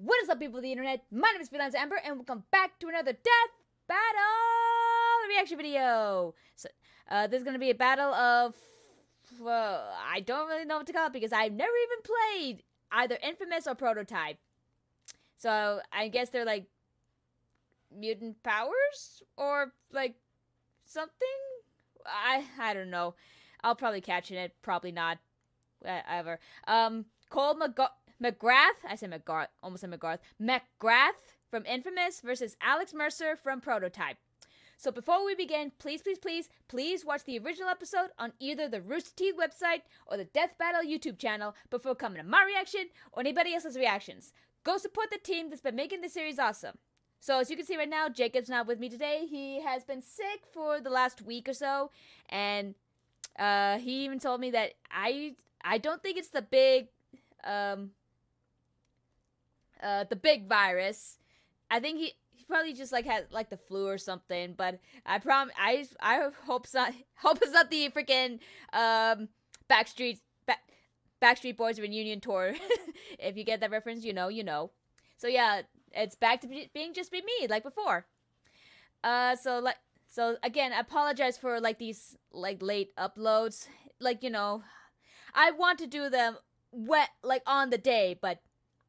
What is up, people of the internet? My name is Freelance Amber, and welcome back to another Death Battle reaction video. So, this is going to be a battle of, I don't really know what to call it because I've never even played either Infamous or Prototype. So, I guess they're like mutant powers or like something? I don't know. I'll probably catch it, probably not. Whatever. Cole McGrath, I said McGrath, almost said McGrath. McGrath from Infamous versus Alex Mercer from Prototype. So before we begin, please watch the original episode on either the Rooster Teeth website or the Death Battle YouTube channel before coming to my reaction or anybody else's reactions. Go support the team that's been making this series awesome. So as you can see right now, Jacob's not with me today. He has been sick for the last week or so, and he even told me that I don't think it's the big virus. I think he probably just like had like the flu or something. But I hope it's not the freaking Backstreet Boys reunion tour. If you get that reference, you know. So yeah, it's back to being just me like before. So again, I apologize for like these like late uploads. Like, I want to do them like on the day, but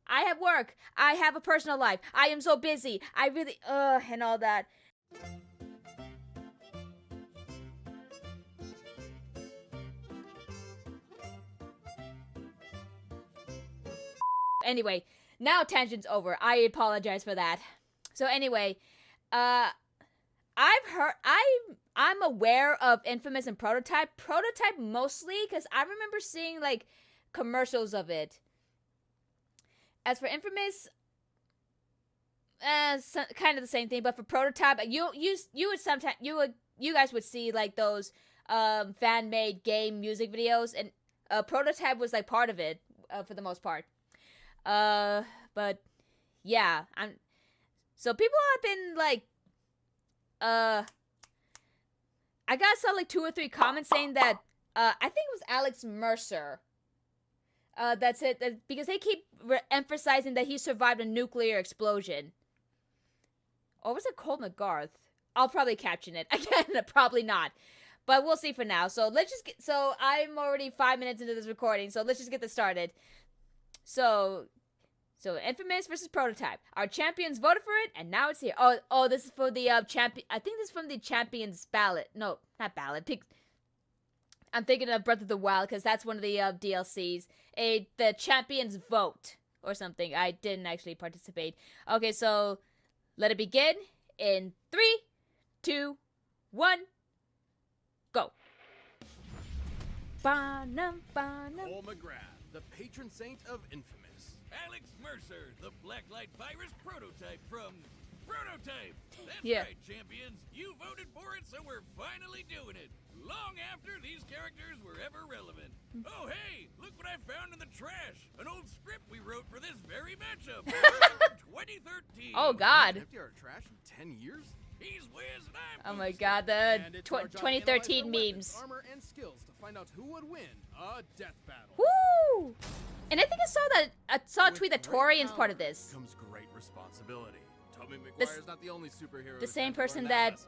I have work. I have a personal life. I am so busy. I really, and all that. Anyway, now tangent's over. I apologize for that. So anyway, I'm aware of Infamous and Prototype. Prototype mostly because I remember seeing like commercials of it. As for Infamous, kind of the same thing. But for Prototype, you guys would see like those fan made game music videos, and Prototype was like part of it for the most part. But yeah, so people have been like, I saw like 2 or 3 comments saying that, I think it was Alex Mercer. That's it, because they keep emphasizing that he survived a nuclear explosion. Or was it Cole McGrath? I'll probably caption it. Again, probably not. But we'll see for now. So so I'm already 5 minutes into this recording, so let's just get this started. So Infamous versus Prototype. Our champions voted for it, and now it's here. Oh, this is for the champion. I think this is from the champions ballot. No, not ballot. I'm thinking of Breath of the Wild because that's one of the DLCs. The champions vote or something. I didn't actually participate. Okay, so let it begin in 3, 2, 1, go. Ba-num, ba-num. Cole McGrath, the patron saint of Infamous. Alex Mercer, the Blacklight Virus prototype from Prototype. That's Yeah. right, champions. You voted for it, so we're finally doing it. Long after these characters were ever relevant. Oh, hey, look what I found in the trash. An old script we wrote for this very matchup. From 2013. Oh, God. Empty our trash in 10 years? He's Wiz and I'm Oh, my Booster. God. The And it's our job to 2013 analyze their memes. weapons, armor, and skills to find out who would win a death battle. Woo! And I think I saw a With tweet that great Torian's part of power this. Comes great responsibility. Tobey This- Maguire's not the only superhero. The that's same had to learn person that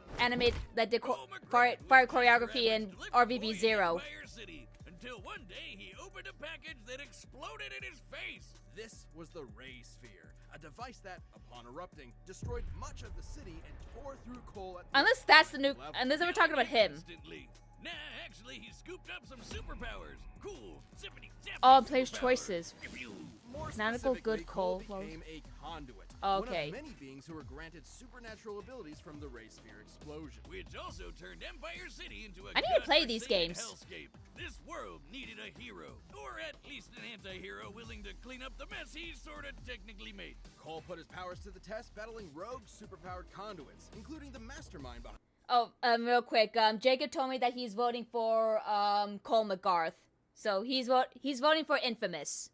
that did Cole fire McGrath choreography in delivered RVB boy Zero. Empire City, until one day he opened a package that exploded in his face. This was the Ray Sphere, a device that, upon erupting, destroyed much of the city and tore through Cole at the Unless that's the new. level. Unless we're talking about him. Instantly. Nah, actually, he scooped up some superpowers. Cool. Zippity zappity Oh, players' superpowers. choices. Pew-pew. More Canonical specifically, good Cole. became a conduit. Oh, One okay. of many beings who were granted supernatural abilities from the Ray Sphere explosion. Which also turned Empire City into a I need to play these godforsaken games. hellscape. This world needed a hero, or at least an anti-hero willing to clean up the mess he sorta technically made. Cole put his powers to the test, battling rogue superpowered conduits, including the mastermind behind Oh, real quick. Jacob told me that he's voting for Cole McGrath. So he's voting for Infamous.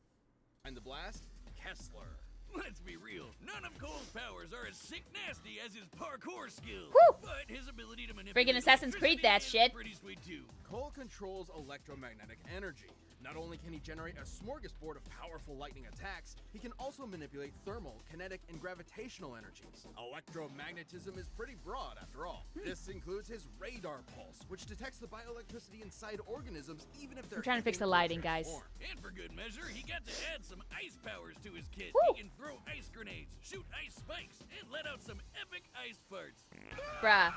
the blast, Kessler. Let's be real, none of Cole's powers are as sick nasty as his parkour skills. Whew. But his ability to manipulate Friggin' Assassin's Creed that electricity is shit. pretty sweet too. Cole controls electromagnetic energy. Not only can he generate a smorgasbord of powerful lightning attacks, he can also manipulate thermal, kinetic, and gravitational energies. Electromagnetism is pretty broad after all. This includes his radar pulse, which detects the bioelectricity inside organisms even if they're I'm trying to fix the hidden or lighting, guys. transformed. And for good measure, he got to add some ice powers to his kit. Woo. He can throw ice grenades, shoot ice spikes, and let out some epic ice farts. Bruh.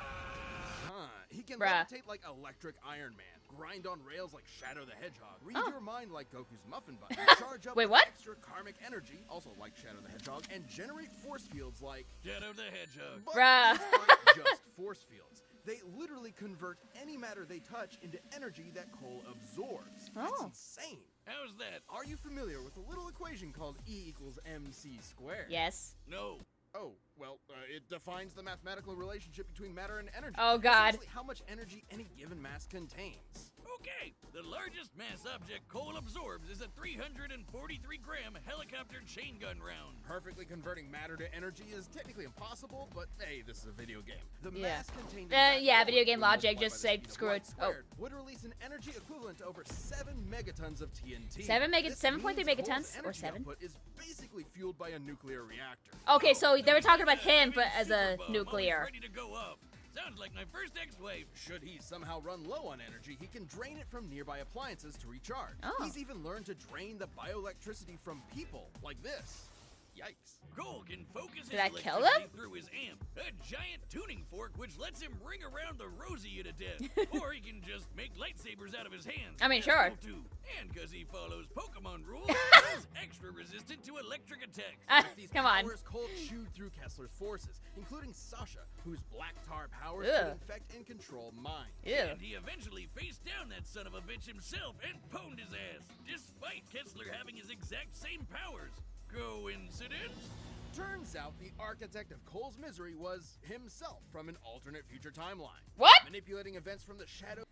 He can Bruh. levitate like Electric Iron Man, grind on rails like Shadow the Hedgehog, read Oh. your mind like Goku's Muffin Button, charge up Wait, with what? extra karmic energy, also like Shadow the Hedgehog, and generate force fields like... Shadow the Hedgehog. But Bruh. these aren't just force fields. They literally convert any matter they touch into energy that Cole absorbs. That's Oh. insane. How's that? Are you familiar with a little equation called E equals mc squared? Yes. No. Oh, well, it defines the mathematical relationship between matter and energy. Oh, God. Essentially how much energy any given mass contains. Okay, the largest mass object Cole absorbs is a 343-gram helicopter chain gun round. Perfectly converting matter to energy is technically impossible, but hey, this is a video game. The Yeah. mass contained in that Yeah, code, video game when logic, multiplied just by the say speed of screw light it. Oh. squared, would release an energy equivalent to over 7 megatons of TNT. 7.3 This means megatons Cole's or energy 7? output is basically fueled by a nuclear reactor. Okay, so they were talking about him Living but as a super bum, nuclear. always ready to go off. Sounds like my first ex-wife. Should he somehow run low on energy, he can drain it from nearby appliances to recharge. Oh. He's even learned to drain the bioelectricity from people, like this. Yikes. Cole can focus Did his that kill electricity them? through his amp, a giant tuning fork which lets him ring around the Rosie to death. Or he can just make lightsabers out of his hands. I mean, That's sure. cool, too. And because he follows Pokemon rules, he's extra resistant to electric attacks. With these Come on. powers, Cole chewed through Kessler's forces, including Sasha, whose black tar powers Ugh. could infect and control minds. Ew. And he eventually faced down that son of a bitch himself and pwned his ass, despite Kessler having his exact same powers. Coincidence? Turns out the architect of Cole's misery was himself from an alternate future timeline. What? Manipulating events from the shadow.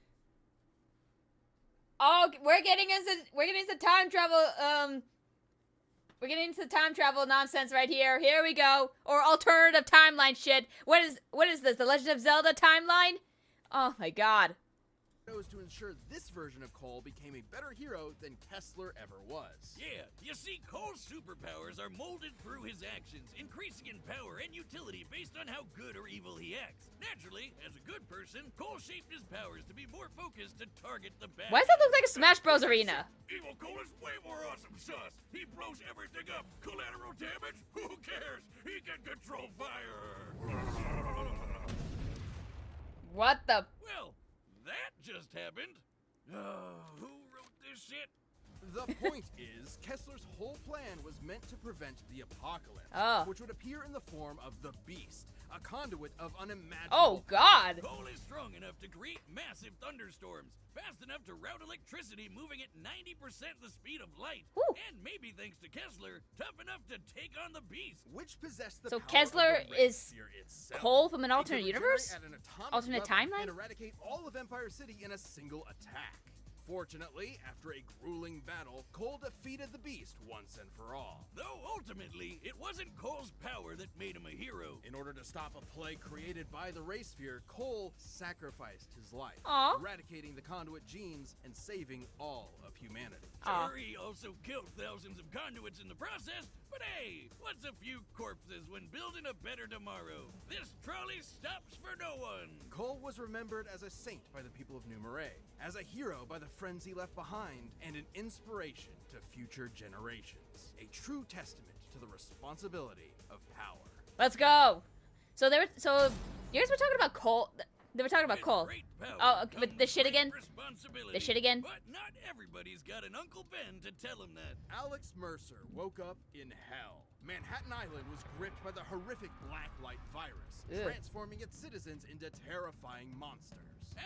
Oh, we're getting into time travel. We're getting into time travel nonsense right here. Here we go. Or alternative timeline shit. What is this? The Legend of Zelda timeline? Oh my god. To ensure this version of Cole became a better hero than Kessler ever was. Yeah, you see, Cole's superpowers are molded through his actions, increasing in power and utility based on how good or evil he acts. Naturally, as a good person, Cole shaped his powers to be more focused to target the bad. Why does that look like a Smash Bros. Arena? Evil Cole is way more awesome sus. He blows everything up. Collateral damage? Who cares? He can control fire. What the? Well, that just happened. Who wrote this shit? The point is, Kessler's whole plan was meant to prevent the apocalypse, Oh. which would appear in the form of the Beast, a conduit of unimaginable. Oh god. Cole is strong enough to create massive thunderstorms, fast enough to route electricity moving at 90% the speed of light, Whew. and maybe thanks to Kessler, tough enough to take on the Beast. Which possessed the So power Kessler of the Red is Sphere itself. Cole from an He alternate could universe? regenerate at an atomic Alternate level timeline? and eradicate all of Empire City in a single attack. Fortunately, after a grueling battle, Cole defeated the Beast once and for all. Though ultimately, it wasn't Cole's power that made him a hero. In order to stop a plague created by the Ray Sphere, Cole sacrificed his life, Aw. eradicating the conduit genes and saving all of humanity. Aw. Sure, he also killed thousands of conduits in the process, but hey, what's a few corpses when building a better tomorrow? This trolley stops for no one. Cole was remembered as a saint by the people of New Marais, as a hero by the friends he left behind, and an inspiration to future generations. A true testament to the responsibility of power. Let's go. So you guys were talking about Cole. They were talking about With Cole. great power Oh, okay, but comes the shit great again? responsibility. The shit again? But not everybody's got an Uncle Ben to tell him that. Alex Mercer woke up in hell. Manhattan Island was gripped by the horrific black light virus, Ew. transforming its citizens into terrifying monsters.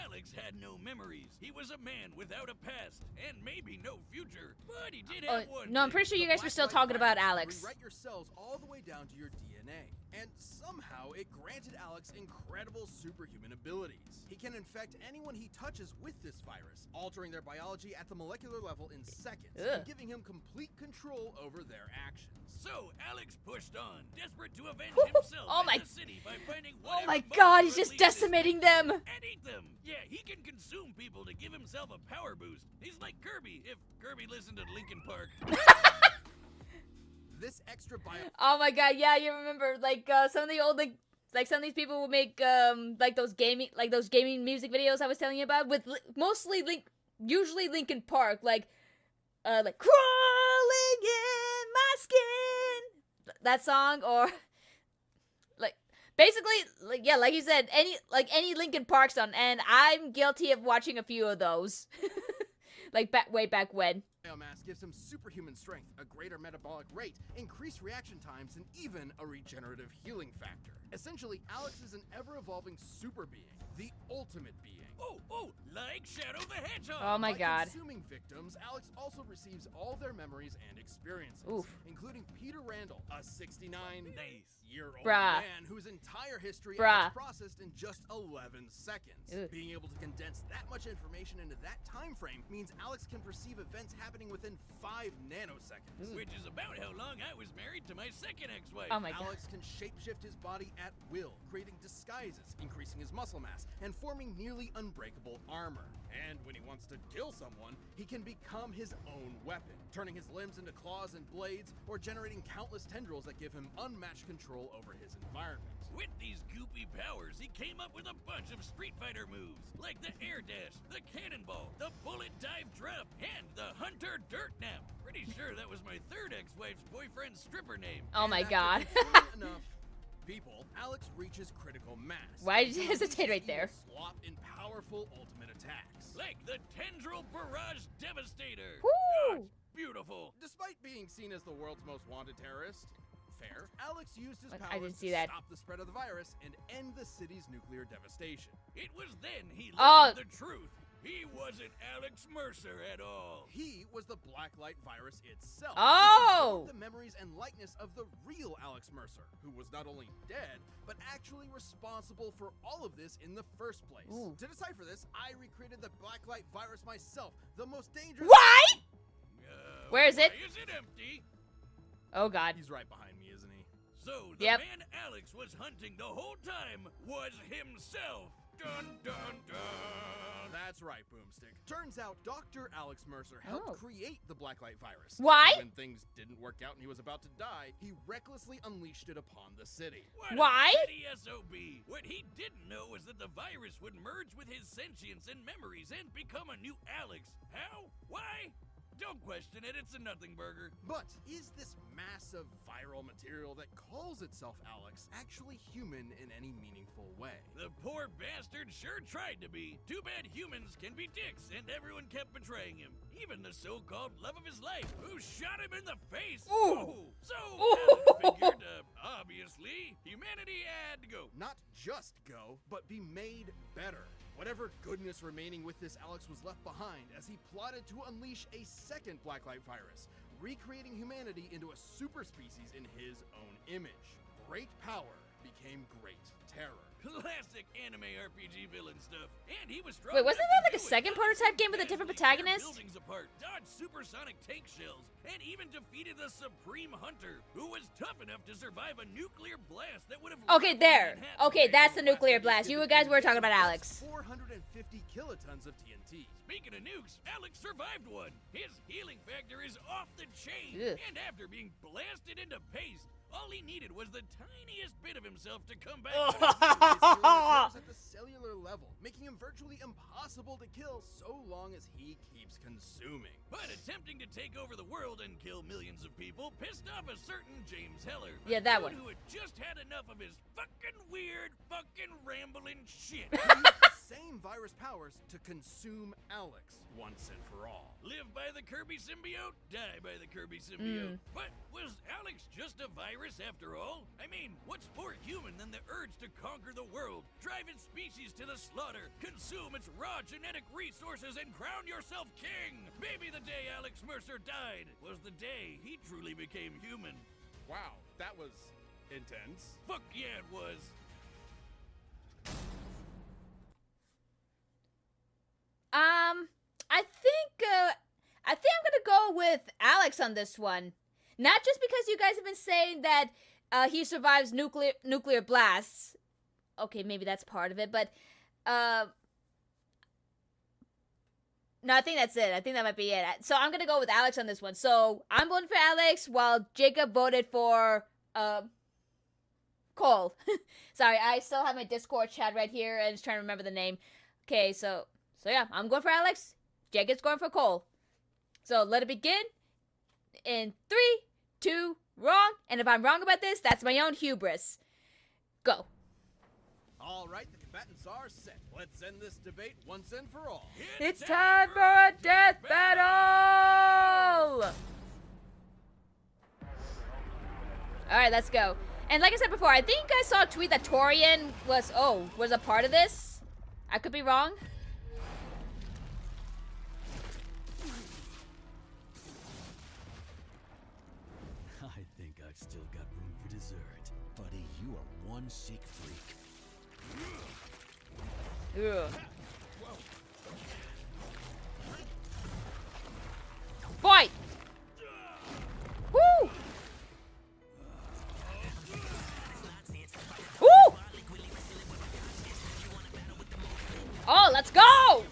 Alex had no memories. He was a man without a past, and maybe no future. But he did have one. No, I'm thing. pretty sure you The guys were black still light talking about virus Alex. Rewrite your cells all the way down to your DNA. And somehow it granted Alex incredible superhuman abilities. He can infect anyone he touches with this virus, altering their biology at the molecular level in seconds, Ugh. and giving him complete control over their actions. So Alex pushed on, desperate to avenge Whew, himself oh and my- the city by finding Oh whatever my monster god, he's just released his decimating them. and eat them. Yeah, he can consume people to give himself a power boost. He's like Kirby, if Kirby listened to Linkin Park. This extra bio. Oh my god, yeah, you remember like some of the old like some of these people would make like those gaming music videos I was telling you about with mostly usually Linkin Park, like crawling in my skin, that song, or like basically like you said, any Linkin Park song, and I'm guilty of watching a few of those. Like way back when. Biomass gives him superhuman strength, a greater metabolic rate, increased reaction times, and even a regenerative healing factor. Essentially, Alex is an ever-evolving super being, the ultimate being. Oh, like Shadow the Hedgehog. Oh my god. By consuming victims, Alex also receives all their memories and experiences, Oof. including Peter Randall, a 69-year-old Bruh. man whose entire history Bruh. was processed in just 11 seconds. Ugh. Being able to condense that much information into that time frame means Alex can perceive events happening within 5 nanoseconds. Which is about how long I was married to my second ex-wife. Oh my god. Alex can shapeshift his body at will, creating disguises, increasing his muscle mass, and forming nearly unbreakable armor. And when he wants to kill someone, he can become his own weapon, turning his limbs into claws and blades, or generating countless tendrils that give him unmatched control over his environment. With these goopy powers, he came up with a bunch of Street Fighter moves, like the air dash, the cannonball, the bullet dive drop, and the Hunter Dirt Nap. Pretty sure that was my third ex-wife's boyfriend's stripper name. Oh my And god. after consuming enough people, Alex reaches critical mass. Why did you He hesitate right unleashes there? evil Slop in powerful ultimate attacks. Like the Tendril Barrage Devastator. Woo! God, beautiful. Despite being seen as the world's most wanted terrorist, fair, Alex used his I powers didn't see to that. stop the spread of the virus and end the city's nuclear devastation. It was then he Oh. learned the truth. He wasn't Alex Mercer at all. He was the Blacklight virus itself. Oh! Which absorbed the memories and likeness of the real Alex Mercer, who was not only dead, but actually responsible for all of this in the first place. Ooh. To decipher this, I recreated the Blacklight virus myself, the most dangerous— Why? Where is it? Why is it empty? Oh god. He's right behind me, isn't he? So the Yep. man Alex was hunting the whole time was himself. Dun dun dun. That's right, Boomstick. Turns out Dr. Alex Mercer helped Oh. create the Blacklight virus. Why? When things didn't work out and he was about to die, he recklessly unleashed it upon the city. What Why? A petty SOB. What he didn't know was that the virus would merge with his sentience and memories and become a new Alex. How? Why? Don't question it, it's a nothing burger. But is this mass of viral material that calls itself Alex actually human in any meaningful way? The poor bastard sure tried to be. Too bad humans can be dicks, and everyone kept betraying him. Even the so-called love of his life, who shot him in the face. Ooh. So, Ooh. Alex figured, obviously, humanity had to go. Not just go, but be made better. Whatever goodness remaining with this Alex was left behind as he plotted to unleash a second Blacklight virus, recreating humanity into a super species in his own image. Great power became great terror. Classic anime RPG villain stuff. And he was strong. Wait, wasn't enough there to like a do it. second prototype game with a different Casually tear protagonist? Buildings apart, dodged supersonic tank shells, and even defeated the Supreme Hunter, who was tough enough to survive a nuclear blast that would have. Okay, there. Okay, that's the nuclear blast. You guys were talking about Alex. 450 kilotons of TNT. Speaking of nukes, Alex survived one. His healing factor is off the chain. Ugh. And after being blasted into paste, all he needed was the tiniest bit of himself to come back. His healing occurs at the cellular level, making him virtually impossible to kill so long as he keeps consuming. But attempting to take over the world and kill millions of people pissed off a certain James Heller. Yeah, that dude one. Who had just had enough of his fucking weird, fucking rambling shit. He used the same virus powers to consume Alex once and for all. Live by the Kirby symbiote, die by the Kirby symbiote. But was Alex just a virus after all? I mean, what's more human than the urge to conquer the world, drive its species to the slaughter, consume its raw genetic resources, and crown yourself king? Maybe the day Alex Mercer died was the day he truly became human. Wow, that was intense. Fuck yeah, it was. I think I'm gonna go with Alex on this one. Not just because you guys have been saying that he survives nuclear blasts. Okay, maybe that's part of it, but No, I think that's it. I think that might be it. So I'm gonna go with Alex on this one. So I'm voting for Alex, while Jacob voted for Cole. Sorry, I still have my Discord chat right here. I was trying to remember the name. Okay, so yeah, I'm going for Alex. Jacob's going for Cole. So let it begin. In 3, 2, wrong. And if I'm wrong about this, that's my own hubris. Go. All right, the combatants are set. Let's end this debate once and for all. It's time for a death battle! Alright, let's go. And like I said before, I think I saw a tweet that Torian was a part of this. I could be wrong. I think I've still got room for dessert. Buddy, you are one sick freak. Ugh. Fight! Woo! Woo! Oh, let's go!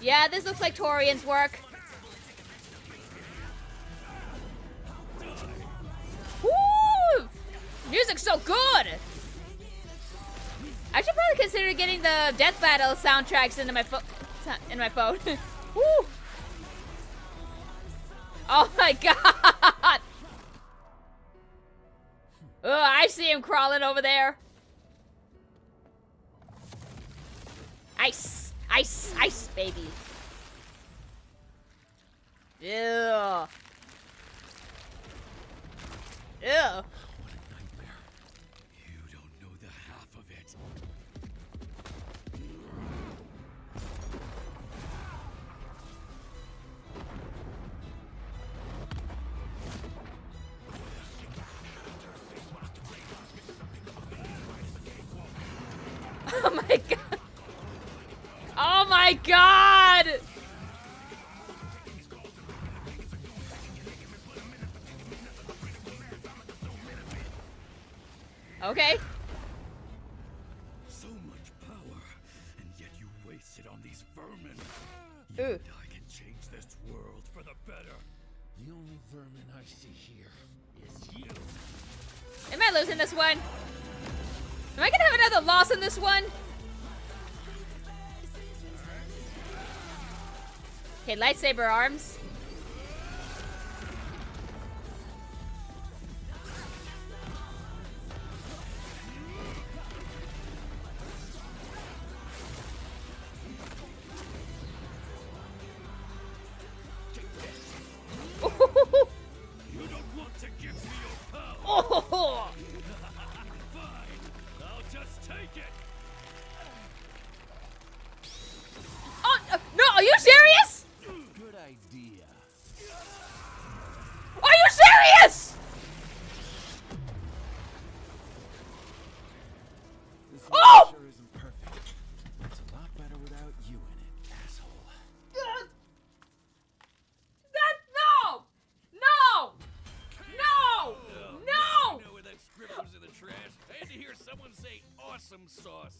Yeah, this looks like Torian's work. Woo! Music's so good! I should probably consider getting the Death Battle soundtracks into my phone. Woo! Oh my god! Oh, I see him crawling over there. Ice! Ice, ice, baby. Ew. Ew. What a nightmare. You don't know the half of it. Oh my god. Oh my god! Okay. So much power, and yet you waste it on these vermin. Ooh. You and I can change this world for the better. The only vermin I see here is you. Am I losing this one? Am I gonna have another loss in this one? Okay, lightsaber arms. You don't want to give me your power. Oh! Fine, I'll just take it. Oh, no, are you serious? Good idea. Are you serious? This Oh! sure isn't perfect. It's a lot better without you in it, asshole. No! No! No! No! You know where that script was in the trash? I had to hear someone say awesome sauce.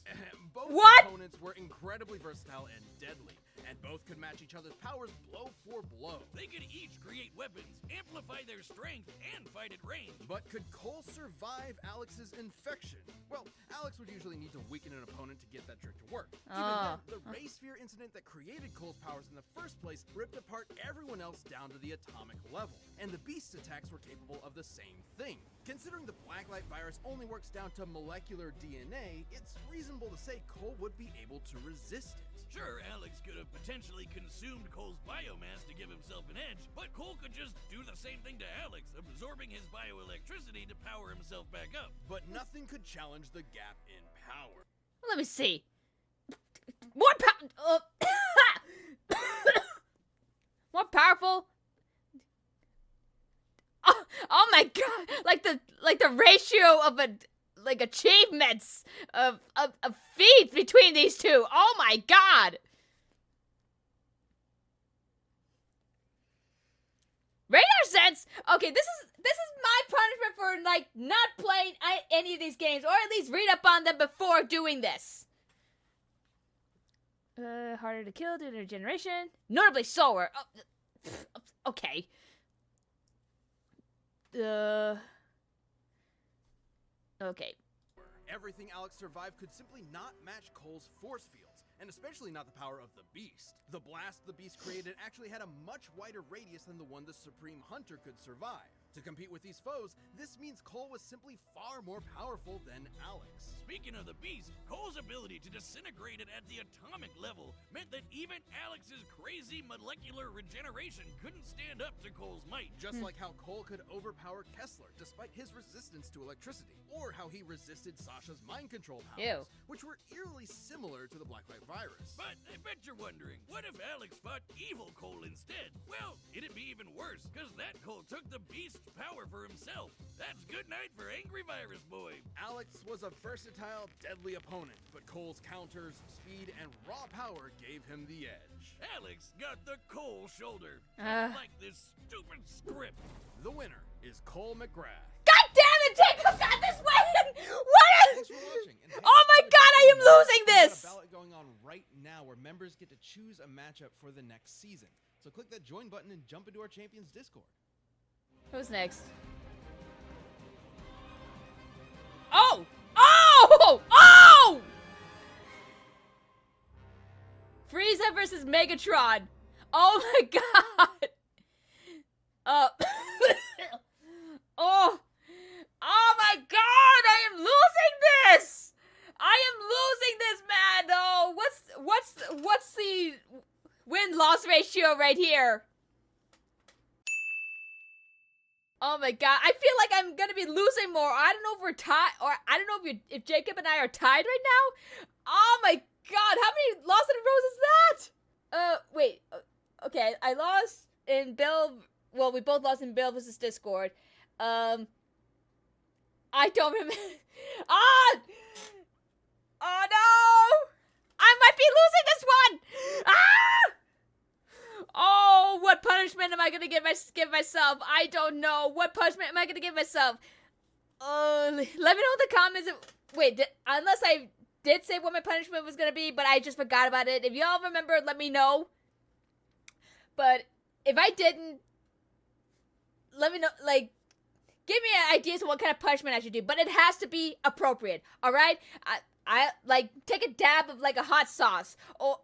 Both What? opponents were incredibly versatile and deadly, and both could match each other's powers blow for blow. They could each create weapons, amplify their strength, and fight at range. But could Cole survive Alex's infection? Well, Alex would usually need to weaken an opponent to get that trick to work. Even Oh. then, the Ray Sphere incident that created Cole's powers in the first place ripped apart everyone else down to the atomic level. And the Beast's attacks were capable of the same thing. Considering the Blacklight virus only works down to molecular DNA, it's reasonable to say Cole would be able to resist it. Sure, Alex could have potentially consumed Cole's biomass to give himself an edge, but Cole could just do the same thing to Alex, absorbing his bioelectricity to power himself back up. But nothing could challenge the gap in power. Let me see. More more powerful. Oh my god! Like the ratio of like achievements of feats between these two. Oh my god. Radar sense. Okay, this is my punishment for like not playing any of these games, or at least read up on them before doing this. Harder to kill due to regeneration. Notably slower. Oh, okay. Okay. Everything Alex survived could simply not match Cole's force fields, and especially not the power of the Beast. The blast the Beast created actually had a much wider radius than the one the Supreme Hunter could survive. To compete with these foes, this means Cole was simply far more powerful than Alex. Speaking of the Beast, Cole's ability to disintegrate it at the atomic level meant that even Alex's crazy molecular regeneration couldn't stand up to Cole's might. Just like how Cole could overpower Kessler despite his resistance to electricity, or how he resisted Sasha's mind control powers, which were eerily similar to the Black White virus. But I bet you're wondering, what if Alex fought evil Cole instead? Well, it'd be even worse, because that Cole took the Beast's power for himself. That's good night for Angry Virus Boy. Alex was a versatile, deadly opponent, but Cole's counters, speed, and raw power gave him the edge. Alex got the Cole shoulder. Like this stupid script. The winner is Cole McGrath. God damn it, Jacob got this win! What? Thanks for watching. And hey, Oh my god, I am losing We've got this! a ballot going on right now where members get to choose a matchup for the next season. So click that join button and jump into our champions Discord. Who's next? Oh! Oh! Oh! Frieza versus Megatron. Oh my god. Oh. Oh my god, I am losing this. I am losing this, man. Oh, what's the win-loss ratio right here? Oh my god, I feel like I'm gonna be losing more. I don't know if we're tied, or I don't know if Jacob and I are tied right now. Oh my god, how many lost in a row is that? Wait. Okay, I lost in Bill. Well, we both lost in Bill versus Discord. I don't remember. Ah! Oh no! I might be losing this one! Ah! Oh, what punishment am I gonna give myself? I don't know. What punishment am I gonna give myself? Let me know in the comments. Wait, unless I did say what my punishment was gonna be, but I just forgot about it. If y'all remember, let me know. But if I didn't, let me know. Like, give me ideas of what kind of punishment I should do. But it has to be appropriate. All right? I like take a dab of like a hot sauce, or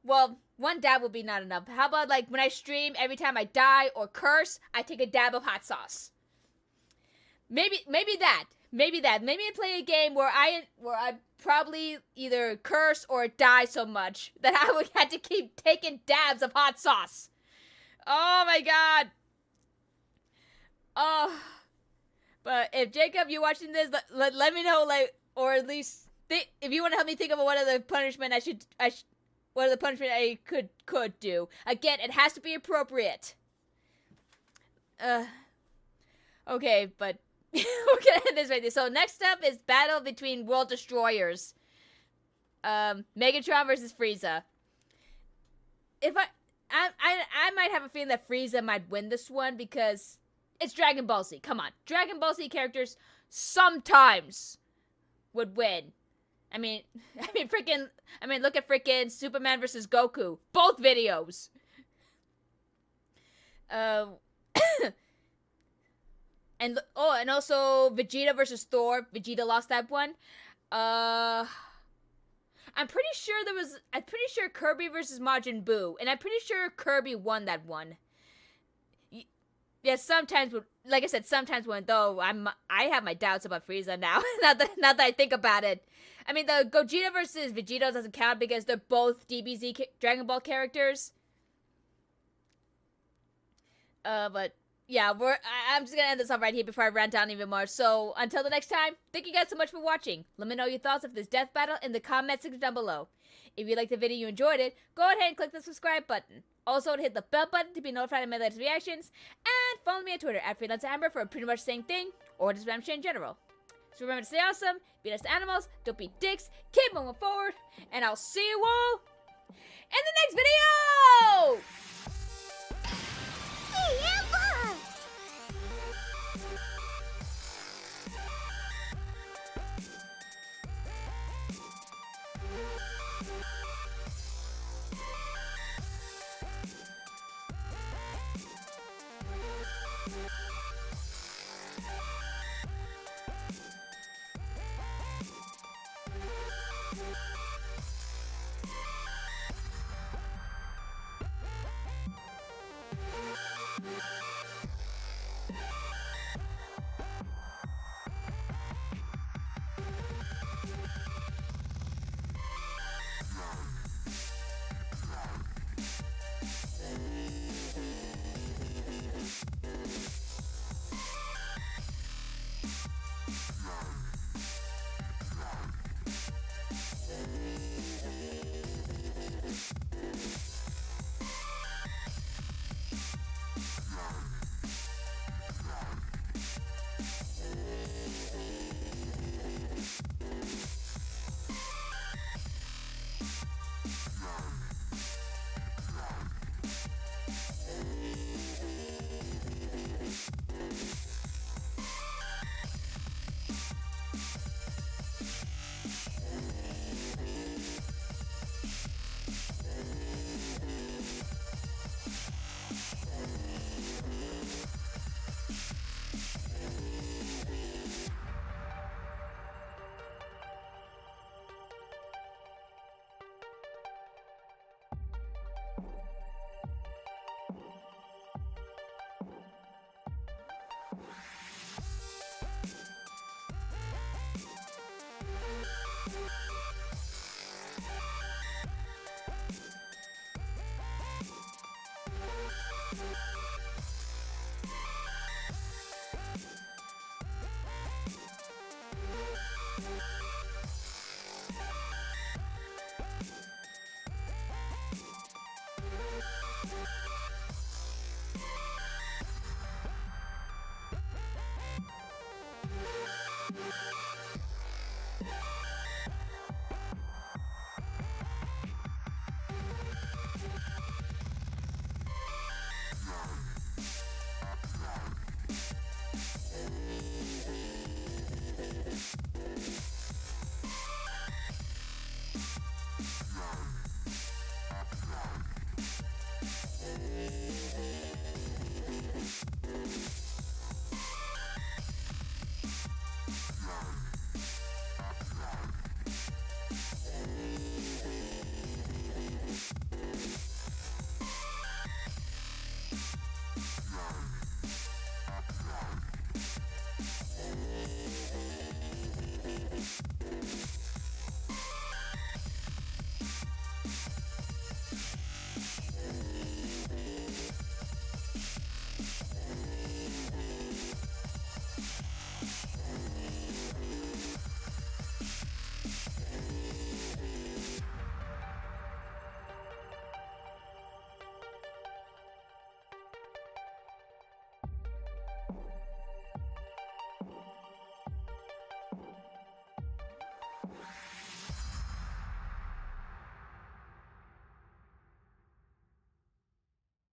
well, one dab would be not enough. How about like when I stream, every time I die or curse, I take a dab of hot sauce. Maybe that. Maybe I play a game where I probably either curse or die so much that I would have to keep taking dabs of hot sauce. Oh my god. Oh. But if Jacob, you're watching this, let me know, like, or at least if you want to help me think of what other punishment what other punishment I could do. Again, it has to be appropriate. Okay, but we're gonna end this right there. So next up is battle between World Destroyers. Megatron versus Frieza. If I might have a feeling that Frieza might win this one because it's Dragon Ball Z. Come on. Dragon Ball Z characters sometimes would win. I mean, look at freaking Superman versus Goku. Both videos. And also Vegeta versus Thor. Vegeta lost that one. I'm pretty sure Kirby versus Majin Buu, and I'm pretty sure Kirby won that one. Yeah, sometimes, like I said, sometimes when though I have my doubts about Frieza now. now that I think about it, I mean the Gogeta versus Vegeta doesn't count because they're both DBZ Dragon Ball characters. But yeah, I'm just gonna end this off right here before I rant down even more. So until the next time, thank you guys so much for watching. Let me know your thoughts of this death battle in the comment section down below. If you liked the video and you enjoyed it, go ahead and click the subscribe button. Also, hit the bell button to be notified of my latest reactions. And follow me on Twitter at FreelanceAmber for pretty much the same thing, or just spam shit in general. So remember to stay awesome, be nice to animals, don't be dicks, keep moving forward, and I'll see you all in the next video!